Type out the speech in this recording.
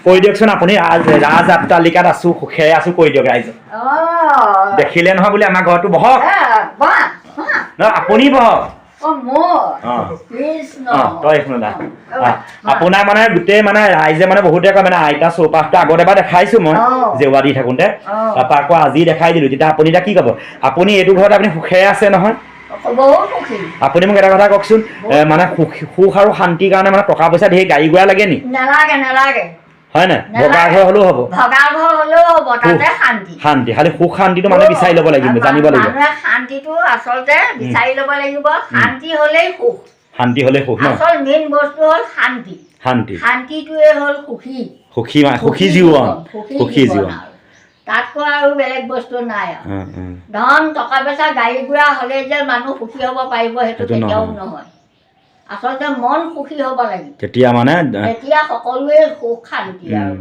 কৈ দিয়কচোন আপুনি ৰাজ আট্টালিকাত আছো সুখেৰে আছো কৈ দিয়ক ৰাইজক দেখিলে নহয় বোলে আমাৰ ঘৰটো বহক নহয় আপুনি বহক তই শুন দা আপোনাৰ মানে গোটেই মানে ৰাইজে মানে বহুতে কয় মানে আইতা চৌপাশটো আগত এবাৰ দেখাইছো মই জেওৰা দি থাকোঁতে তাৰপৰা আকৌ আজি দেখাই দিলো তেতিয়া আপুনি এতিয়া কি ক'ব আপুনি এইটো ঘৰত আপুনি সুখেৰে আছে নহয় আপুনি মোক এটা কথা কওকচোন মানে সুখ আৰু শান্তিৰ কাৰণে মানে টকা পইচা ধেৰ গাড়ী ঘোঁৰা লাগে নি নালাগে হয় নাই ভগা ঘৰ হ'লেও হ'ব শান্তি খালি সুখ শান্তিটো মানে বিচাৰি ল'ব লাগিব জানিব লাগিব শান্তিটো আচলতে বিচাৰি ল'ব লাগিব শান্তি হ'লেই সুখ ন আচল মেইন বস্তু হ'ল শান্তিটোৱে হ'ল সুখী জীৱন তাতকৈ আৰু বেলেগ বস্তু নাই ধন টকা পইচা গাড়ী ঘোঁৰা হ'লে যে মানুহ সুখী হ'ব পাৰিব সেইটো কেতিয়াও নহয় আচলতে মন সুখী হ'ব লাগিব তেতিয়া মানে তেতিয়া সকলোৱে সুখ শান্তি আৰু